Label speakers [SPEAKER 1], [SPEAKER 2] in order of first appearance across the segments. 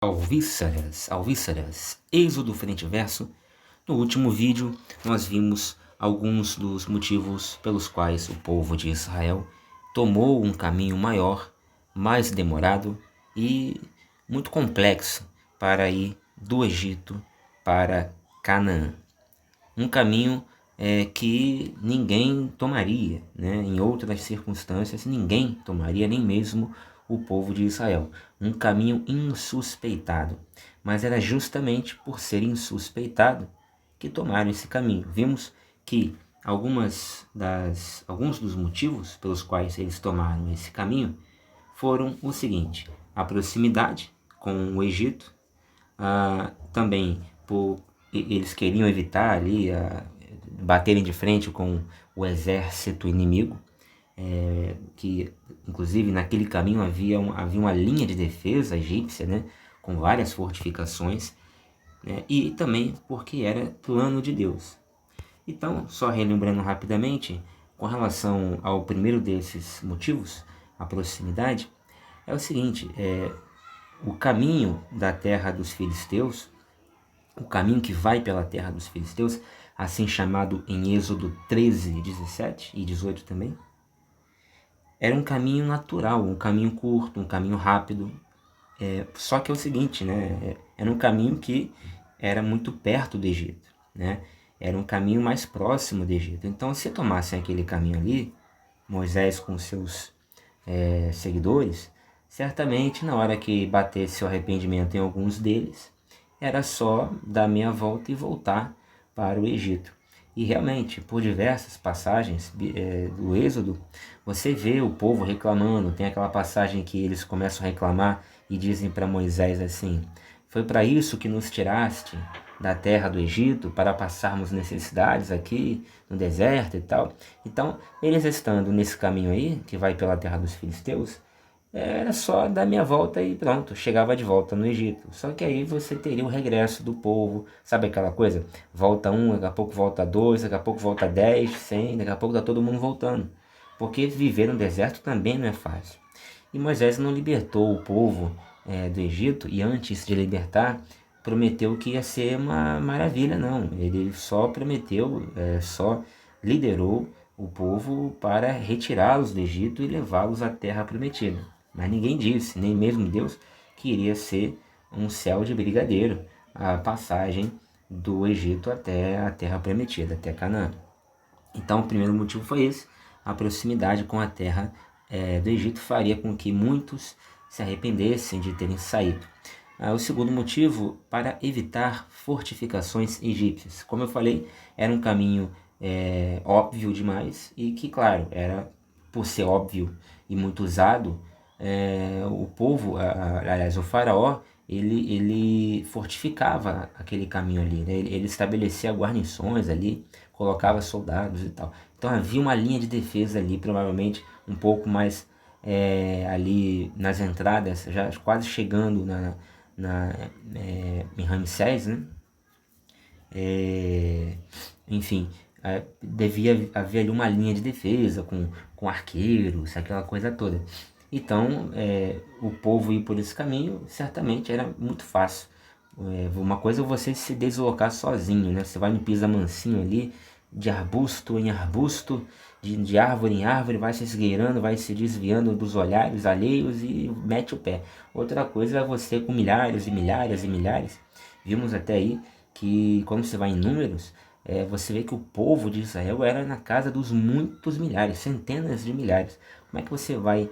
[SPEAKER 1] Alvíceras, Êxodo frente e verso. No último vídeo nós vimos alguns dos motivos pelos quais o povo de Israel tomou um caminho maior, mais demorado e muito complexo para ir do Egito para Canaã. Um caminho que ninguém tomaria, né? Em outras circunstâncias ninguém tomaria, nem mesmo o povo de Israel. Um caminho insuspeitado, mas era justamente por ser insuspeitado que tomaram esse caminho. Vimos que alguns dos motivos pelos quais eles tomaram esse caminho foram o seguinte: a proximidade com o Egito, também eles queriam evitar ali baterem de frente com o exército inimigo, que inclusive naquele caminho havia uma linha de defesa egípcia, né, com várias fortificações, né, e também porque era plano de Deus. Então, só relembrando rapidamente, com relação ao primeiro desses motivos, a proximidade, é o seguinte: o caminho da terra dos filisteus, o caminho que vai pela terra dos filisteus, assim chamado em Êxodo 13, 17 e 18 também, era um caminho natural, um caminho curto, um caminho rápido. Só que é o seguinte, né? Era um caminho que era muito perto do Egito, né? Era um caminho mais próximo do Egito. Então, se tomassem aquele caminho ali, Moisés com seus seguidores, certamente na hora que batesse o arrependimento em alguns deles, era só dar meia volta e voltar para o Egito. E realmente, por diversas passagens do Êxodo, você vê o povo reclamando. Tem aquela passagem que eles começam a reclamar e dizem para Moisés assim: foi para isso que nos tiraste da terra do Egito, para passarmos necessidades aqui no deserto e tal. Então, eles estando nesse caminho aí, que vai pela terra dos filisteus, era só dar minha volta e pronto, chegava de volta no Egito. Só que aí você teria o regresso do povo, sabe aquela coisa? Volta um, daqui a pouco volta dois, daqui a pouco volta 10, 100, daqui a pouco tá todo mundo voltando. Porque viver no deserto também não é fácil. E Moisés não libertou o povo do Egito, e antes de libertar, prometeu que ia ser uma maravilha, não. Ele só prometeu, só liderou o povo para retirá-los do Egito e levá-los à terra prometida. Mas ninguém disse, nem mesmo Deus, que iria ser um céu de brigadeiro a passagem do Egito até a terra prometida, até Canaã. Então o primeiro motivo foi esse: a proximidade com a terra do Egito faria com que muitos se arrependessem de terem saído. O segundo motivo, para evitar fortificações egípcias. Como eu falei, era um caminho óbvio demais e que, claro, era, por ser óbvio e muito usado, o povo, aliás, o faraó, ele fortificava aquele caminho ali, né? Ele estabelecia guarnições ali, colocava soldados e tal. Então havia uma linha de defesa ali, provavelmente um pouco mais ali nas entradas, já quase chegando em Ramsés, né? Enfim, devia haver ali uma linha de defesa com arqueiros, aquela coisa toda. Então, o povo ir por esse caminho certamente era muito fácil. Uma coisa é você se deslocar sozinho, né? Você vai no pisa mansinho ali, de arbusto em arbusto, de árvore em árvore, vai se esgueirando, vai se desviando dos olhares alheios e mete o pé. Outra coisa é você com milhares e milhares e milhares. Vimos até aí que quando você vai em números, você vê que o povo de Israel era na casa dos muitos milhares, centenas de milhares. Como é que você vai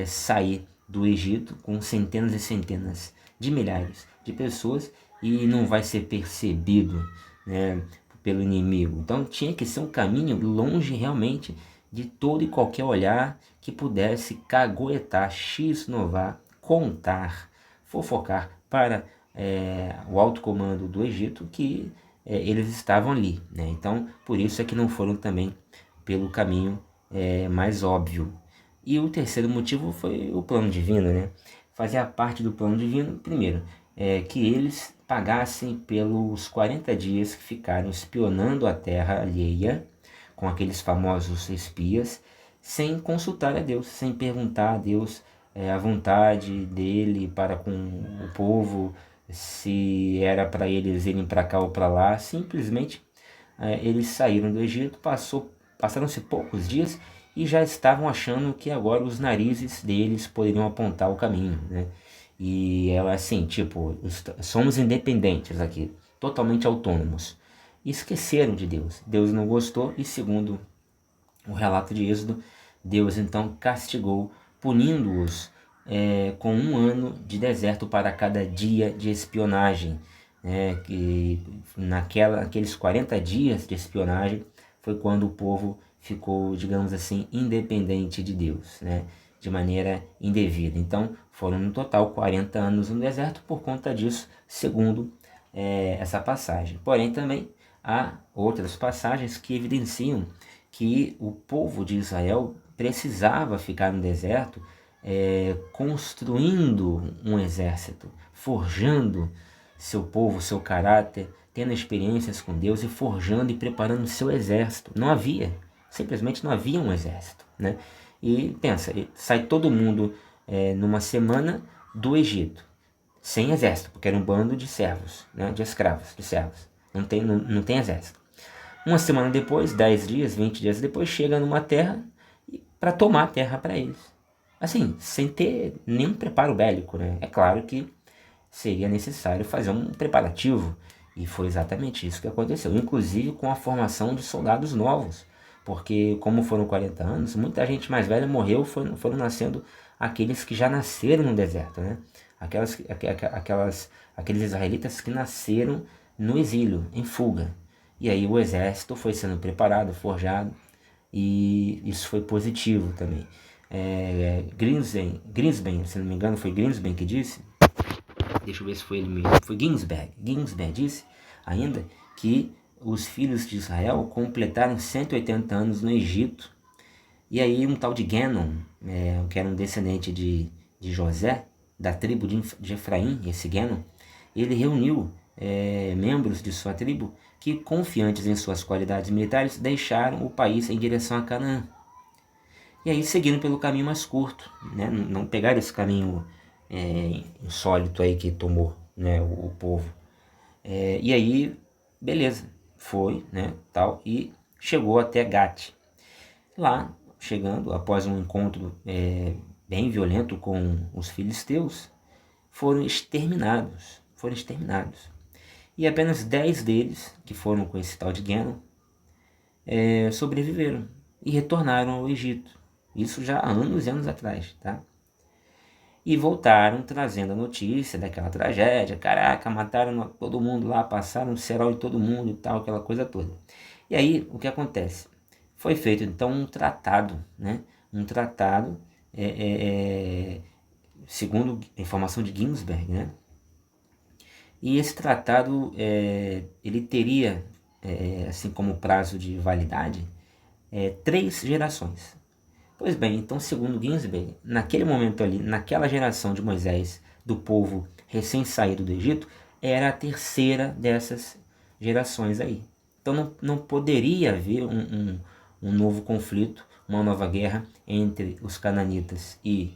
[SPEAKER 1] sair do Egito com centenas e centenas de milhares de pessoas e não vai ser percebido, né, pelo inimigo? Então tinha que ser um caminho longe realmente de todo e qualquer olhar que pudesse caguetar, xinovar, contar, fofocar para o alto comando do Egito que eles estavam ali, né? Então por isso é que não foram também pelo caminho mais óbvio. E o terceiro motivo foi o plano divino, né? Fazia parte do plano divino, primeiro, que eles pagassem pelos 40 dias que ficaram espionando a terra alheia, com aqueles famosos espias, sem consultar a Deus, sem perguntar a Deus a vontade dele para com o povo, se era para eles irem para cá ou para lá. Simplesmente eles saíram do Egito, passaram-se poucos dias e já estavam achando que agora os narizes deles poderiam apontar o caminho, né? E ela assim, tipo, somos independentes aqui, totalmente autônomos. E esqueceram de Deus. Deus não gostou e, segundo o relato de Êxodo, Deus então castigou, punindo-os com 1 ano de deserto para cada dia de espionagem. Que naqueles 40 dias de espionagem foi quando o povo ficou, digamos assim, independente de Deus, né? De maneira indevida. Então foram no total 40 anos no deserto por conta disso, segundo essa passagem. Porém também há outras passagens que evidenciam que o povo de Israel precisava ficar no deserto construindo um exército, forjando seu povo, seu caráter, tendo experiências com Deus e forjando e preparando seu exército. Não havia, simplesmente não havia um exército, né? E pensa, sai todo mundo numa semana do Egito, sem exército, porque era um bando de servos, né? De escravos, de servos. Não tem exército. Uma semana depois, 10 dias, 20 dias depois, chega numa terra para tomar a terra para eles. Assim, sem ter nenhum preparo bélico, né? É claro que seria necessário fazer um preparativo, e foi exatamente isso que aconteceu, inclusive com a formação de soldados novos, porque como foram 40 anos, muita gente mais velha morreu, foram nascendo aqueles que já nasceram no deserto, né? Aqueles israelitas que nasceram no exílio, em fuga. E aí o exército foi sendo preparado, forjado, e isso foi positivo também. Ginsberg, se não me engano, foi Ginsberg que disse, deixa eu ver se foi ele mesmo, foi Ginsberg disse ainda que os filhos de Israel completaram 180 anos no Egito, e aí um tal de Genon, que era um descendente de José, da tribo de Efraim, esse Genon, ele reuniu membros de sua tribo que, confiantes em suas qualidades militares, deixaram o país em direção a Canaã. E aí seguiram pelo caminho mais curto, né? Não pegaram esse caminho insólito aí que tomou, né, o povo. E aí, beleza, foi, né, tal, e chegou até Gate. Lá, chegando, após um encontro bem violento com os filisteus, foram exterminados. E apenas 10 deles, que foram com esse tal de Genon, sobreviveram e retornaram ao Egito. Isso já há anos e anos atrás, tá? E voltaram trazendo a notícia daquela tragédia. Caraca, mataram todo mundo lá, passaram o cerol de todo mundo e tal, aquela coisa toda. E aí, o que acontece? Foi feito então um tratado, né? Um tratado, segundo a informação de Ginsberg, né? E esse tratado, ele teria, assim como prazo de validade, 3 gerações. Pois bem, então segundo Ginsberg, naquele momento ali, naquela geração de Moisés, do povo recém-saído do Egito, era a terceira dessas gerações aí. Então não poderia haver um novo conflito, uma nova guerra entre os cananitas e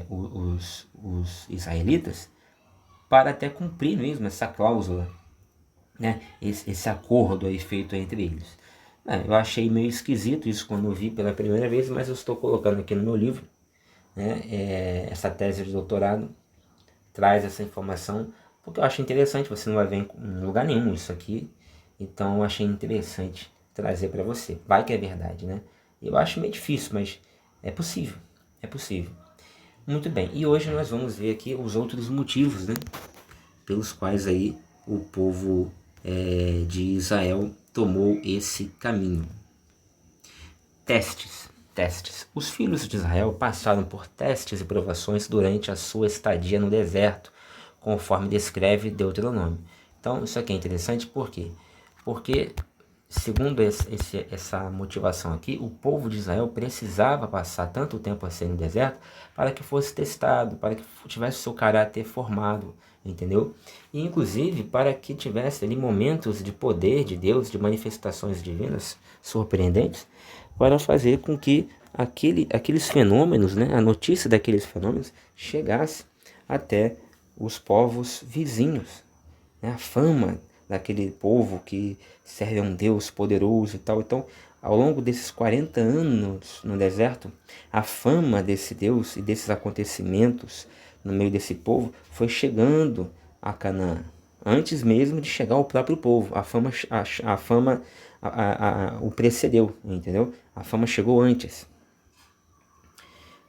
[SPEAKER 1] os israelitas, para até cumprir mesmo essa cláusula, né? Esse acordo aí feito entre eles. Eu achei meio esquisito isso quando eu vi pela primeira vez, mas eu estou colocando aqui no meu livro, né? Essa tese de doutorado traz essa informação, porque eu acho interessante, você não vai ver em lugar nenhum isso aqui, então eu achei interessante trazer para você. Vai que é verdade, né? Eu acho meio difícil, mas é possível, é possível. Muito bem, e hoje nós vamos ver aqui os outros motivos, né, pelos quais aí o povo de Israel tomou esse caminho. Testes. Os filhos de Israel passaram por testes e provações durante a sua estadia no deserto, conforme descreve Deuteronômio. Então isso aqui é interessante, por quê? Porque, segundo essa motivação aqui, o povo de Israel precisava passar tanto tempo assim no deserto para que fosse testado, para que tivesse o seu caráter formado, entendeu? E inclusive para que tivesse ali momentos de poder de Deus, de manifestações divinas surpreendentes, para fazer com que aqueles fenômenos, né, a notícia daqueles fenômenos chegasse até os povos vizinhos, né, a fama daquele povo que serve a um Deus poderoso e tal. Então, ao longo desses 40 anos no deserto, a fama desse Deus e desses acontecimentos no meio desse povo foi chegando a Canaã, antes mesmo de chegar ao próprio povo. A fama o precedeu, entendeu? A fama chegou antes.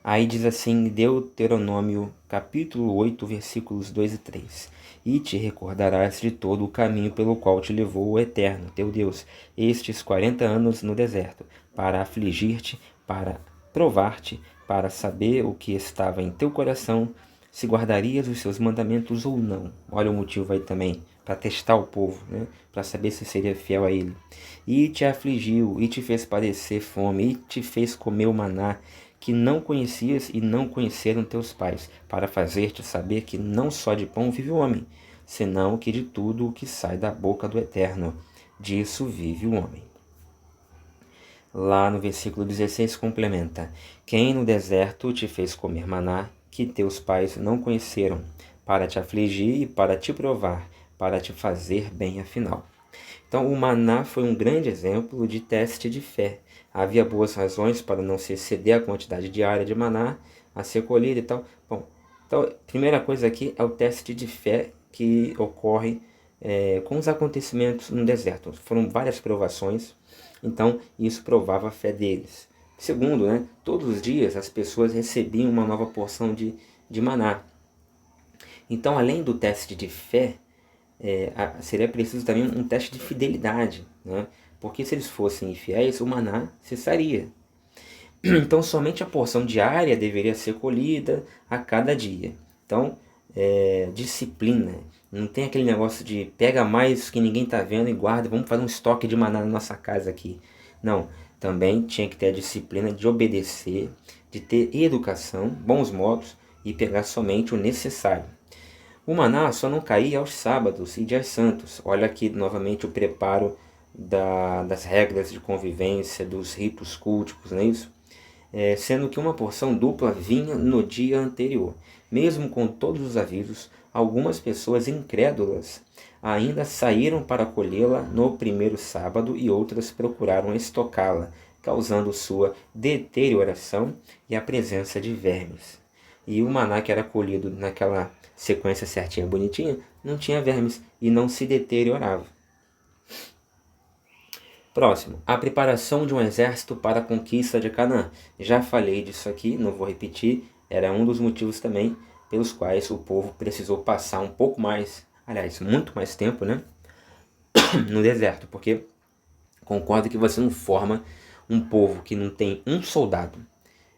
[SPEAKER 1] Aí diz assim, Deuteronômio capítulo 8, versículos 2 e 3. E te recordarás de todo o caminho pelo qual te levou o Eterno, teu Deus, estes 40 anos no deserto, para afligir-te, para provar-te, para saber o que estava em teu coração, se guardarias os seus mandamentos ou não. Olha o motivo aí também, para testar o povo, né? Para saber se seria fiel a ele. E te afligiu, e te fez padecer fome, e te fez comer o maná, que não conhecias e não conheceram teus pais, para fazer-te saber que não só de pão vive o homem, senão que de tudo o que sai da boca do Eterno, disso vive o homem. Lá no versículo 16 complementa: quem no deserto te fez comer maná, que teus pais não conheceram, para te afligir e para te provar, para te fazer bem afinal. Então, o maná foi um grande exemplo de teste de fé. Havia boas razões para não se exceder a quantidade diária de maná a ser colhida e tal. Bom, então, a primeira coisa aqui é o teste de fé que ocorre com os acontecimentos no deserto. Foram várias provações, então isso provava a fé deles. Segundo, né, todos os dias as pessoas recebiam uma nova porção de maná. Então, além do teste de fé, seria preciso também um teste de fidelidade, né? Porque se eles fossem infiéis, o maná cessaria. Então, somente a porção diária deveria ser colhida a cada dia. Então, disciplina. Não tem aquele negócio de pega mais que ninguém está vendo e guarda, vamos fazer um estoque de maná na nossa casa aqui. Não, também tinha que ter a disciplina de obedecer, de ter educação, bons modos e pegar somente o necessário. O maná só não caía aos sábados e dias santos. Olha aqui novamente o preparo das regras de convivência, dos ritos culticos, não é isso? Sendo que uma porção dupla vinha no dia anterior. Mesmo com todos os avisos, algumas pessoas incrédulas ainda saíram para colhê-la no primeiro sábado e outras procuraram estocá-la, causando sua deterioração e a presença de vermes. E o maná que era colhido naquela sequência certinha, bonitinha, não tinha vermes e não se deteriorava. Próximo, a preparação de um exército para a conquista de Canaã. Já falei disso aqui, não vou repetir, era um dos motivos também pelos quais o povo precisou passar um pouco mais, aliás, muito mais tempo, né, no deserto, porque concordo que você não forma um povo que não tem um soldado,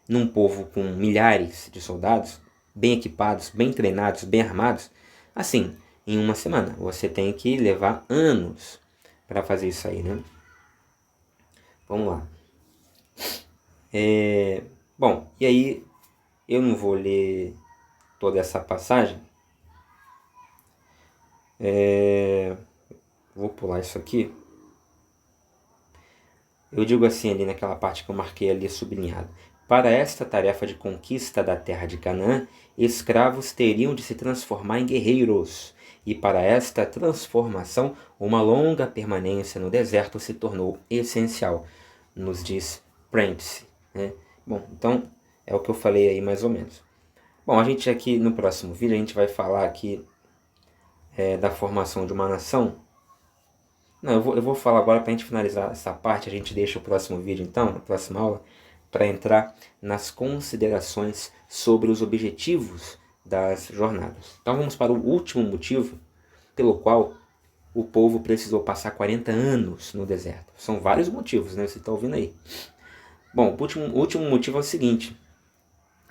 [SPEAKER 1] num povo com milhares de soldados, bem equipados, bem treinados, bem armados, assim, em uma semana. Você tem que levar anos para fazer isso aí, né? Vamos lá. Bom, e aí eu não vou ler toda essa passagem. Vou pular isso aqui. Eu digo assim ali naquela parte que eu marquei ali sublinhado. Para esta tarefa de conquista da terra de Canaã, escravos teriam de se transformar em guerreiros. E para esta transformação, uma longa permanência no deserto se tornou essencial, nos diz Prentice, né? Bom, então é o que eu falei aí mais ou menos. Bom, a gente aqui no próximo vídeo, a gente vai falar aqui da formação de uma nação. Não, eu vou falar agora para a gente finalizar essa parte, a gente deixa o próximo vídeo então, na próxima aula, para entrar nas considerações sobre os objetivos das jornadas. Então vamos para o último motivo pelo qual o povo precisou passar 40 anos no deserto. São vários motivos, né? Você está ouvindo aí. Bom, o último motivo é o seguinte.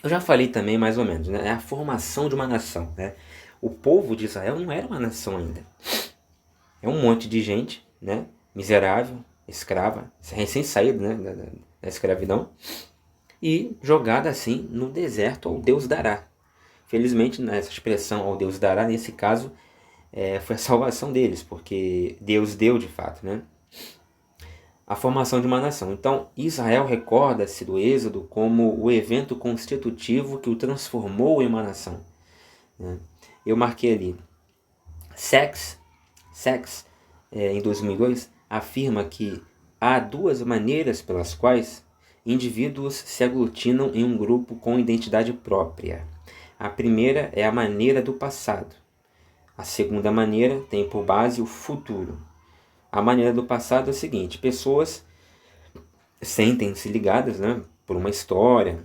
[SPEAKER 1] Eu já falei também mais ou menos, né? É a formação de uma nação, né? O povo de Israel não era uma nação ainda. É um monte de gente, né? Miserável, escrava, recém-saído, né? da escravidão, e jogada assim no deserto ao Deus dará. Felizmente, nessa expressão ao Deus dará, nesse caso, foi a salvação deles, porque Deus deu de fato, né? a formação de uma nação. Então, Israel recorda-se do Êxodo como o evento constitutivo que o transformou em uma nação, né? Eu marquei ali. Sachs, em 2002, afirma que há duas maneiras pelas quais indivíduos se aglutinam em um grupo com identidade própria. A primeira é a maneira do passado. A segunda maneira tem por base o futuro. A maneira do passado é o seguinte: pessoas sentem-se ligadas, né, por uma história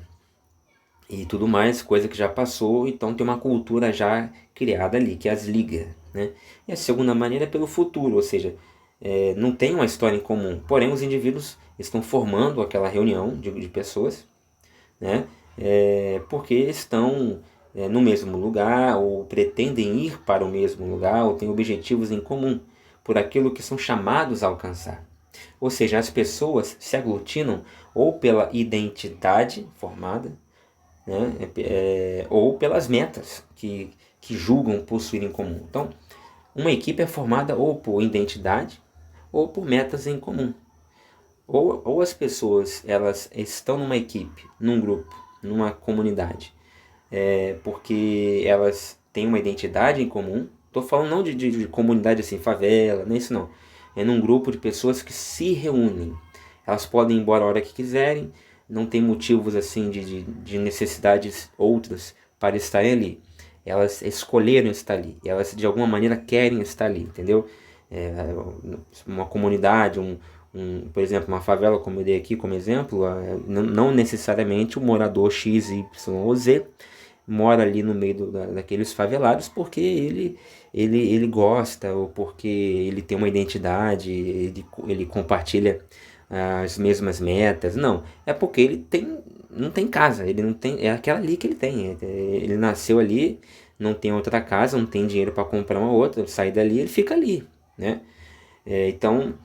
[SPEAKER 1] e tudo mais, coisa que já passou, então tem uma cultura já criada ali, que as liga, né? E a segunda maneira é pelo futuro, ou seja, não tem uma história em comum, porém os indivíduos estão formando aquela reunião de pessoas, né? Porque estão no mesmo lugar, ou pretendem ir para o mesmo lugar, ou têm objetivos em comum, por aquilo que são chamados a alcançar. Ou seja, as pessoas se aglutinam ou pela identidade formada, né, ou pelas metas que julgam possuir em comum. Então, uma equipe é formada ou por identidade ou por metas em comum. Ou as pessoas elas estão numa equipe, num grupo, numa comunidade, porque elas têm uma identidade em comum. Estou falando não de comunidade assim, favela, não é isso não. É num grupo de pessoas que se reúnem. Elas podem ir embora a hora que quiserem, não tem motivos assim de necessidades outras para estarem ali. Elas escolheram estar ali, elas de alguma maneira querem estar ali, entendeu? Uma comunidade, por exemplo, uma favela, como eu dei aqui como exemplo, não necessariamente o morador X, Y ou Z mora ali no meio daqueles favelados porque ele gosta, ou porque ele tem uma identidade, ele compartilha as mesmas metas. Não, é porque não tem casa, ele não tem, é aquela ali que ele tem. Ele nasceu ali, não tem outra casa, não tem dinheiro para comprar uma outra, sair dali, ele fica ali, né? Então,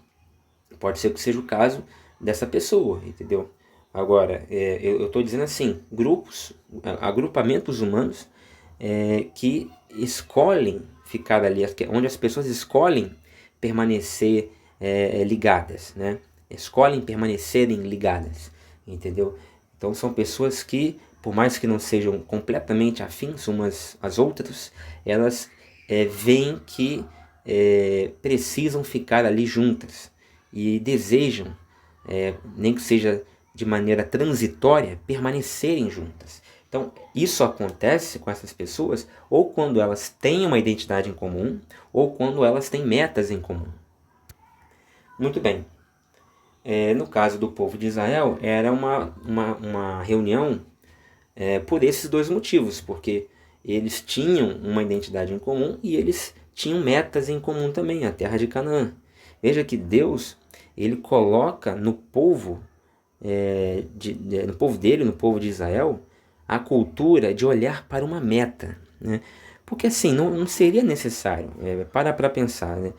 [SPEAKER 1] pode ser que seja o caso dessa pessoa, entendeu? Agora, eu estou dizendo assim, agrupamentos humanos que escolhem ficar ali, onde as pessoas escolhem permanecer ligadas, né? Escolhem permanecerem ligadas, entendeu? Então são pessoas que, por mais que não sejam completamente afins umas às outras, elas veem que precisam ficar ali juntas e desejam, nem que seja de maneira transitória, permanecerem juntas. Então, isso acontece com essas pessoas ou quando elas têm uma identidade em comum ou quando elas têm metas em comum. Muito bem. No caso do povo de Israel, era uma reunião por esses dois motivos, porque eles tinham uma identidade em comum e eles tinham metas em comum também, a terra de Canaã. Veja que Deus ele coloca no povo no povo dele, no povo de Israel, a cultura de olhar para uma meta, né? Porque assim, não seria necessário, para pensar, né?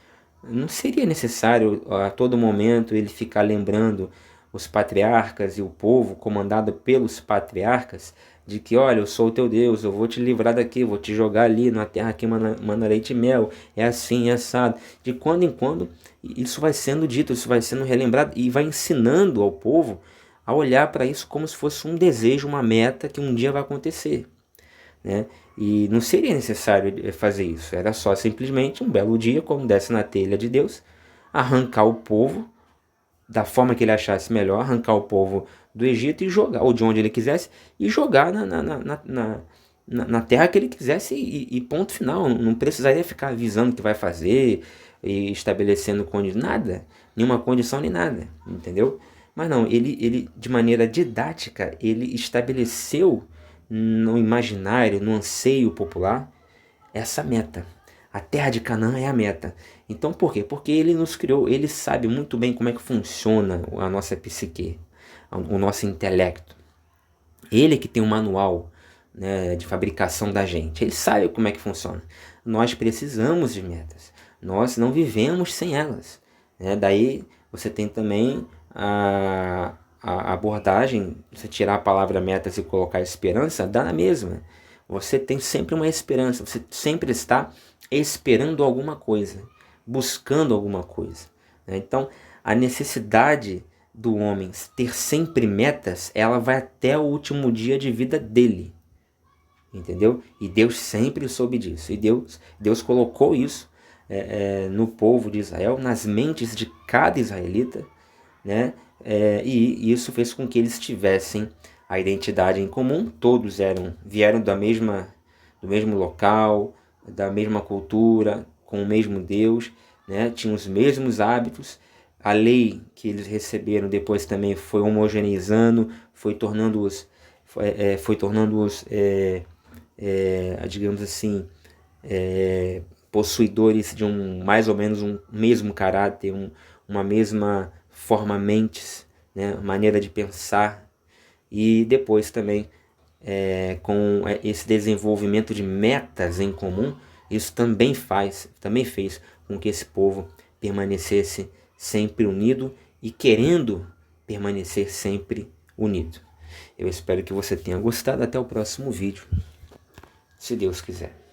[SPEAKER 1] Não seria necessário a todo momento ele ficar lembrando os patriarcas e o povo comandado pelos patriarcas de que, olha, eu sou o teu Deus, eu vou te livrar daqui, vou te jogar ali na terra que mana leite e mel, é assim, é assado. De quando em quando isso vai sendo dito, isso vai sendo relembrado e vai ensinando ao povo a olhar para isso como se fosse um desejo, uma meta que um dia vai acontecer, né? E não seria necessário fazer isso, era só simplesmente um belo dia, como desce na telha de Deus, arrancar o povo da forma que ele achasse melhor, arrancar o povo do Egito e jogar, ou de onde ele quisesse, e jogar na terra que ele quisesse e ponto final. Não precisaria ficar avisando o que vai fazer e estabelecendo condição, nada, nenhuma condição nem nada, entendeu? Mas não, ele de maneira didática, ele estabeleceu no imaginário, no anseio popular, essa meta. A terra de Canaã é a meta. Então por quê? Porque ele nos criou, ele sabe muito bem como é que funciona a nossa psique, o nosso intelecto. Ele que tem um manual, né, de fabricação da gente, ele sabe como é que funciona. Nós precisamos de metas, nós não vivemos sem elas, né? Daí você tem também a abordagem, você tirar a palavra metas e colocar esperança, dá na mesma. Você tem sempre uma esperança, você sempre está esperando alguma coisa, buscando alguma coisa, né? Então, a necessidade do homem ter sempre metas, ela vai até o último dia de vida dele. Entendeu? E Deus sempre soube disso. E Deus colocou isso no povo de Israel, nas mentes de cada israelita, né? E isso fez com que eles tivessem a identidade em comum. Todos vieram do mesmo local, da mesma cultura, com o mesmo Deus, né? Tinham os mesmos hábitos. A lei que eles receberam depois também foi homogeneizando, foi tornando-os digamos assim, possuidores de mais ou menos um mesmo caráter, uma mesma forma mentes, né, maneira de pensar. E depois também, com esse desenvolvimento de metas em comum, isso também fez com que esse povo permanecesse sempre unido e querendo permanecer sempre unido. Eu espero que você tenha gostado. Até o próximo vídeo, se Deus quiser.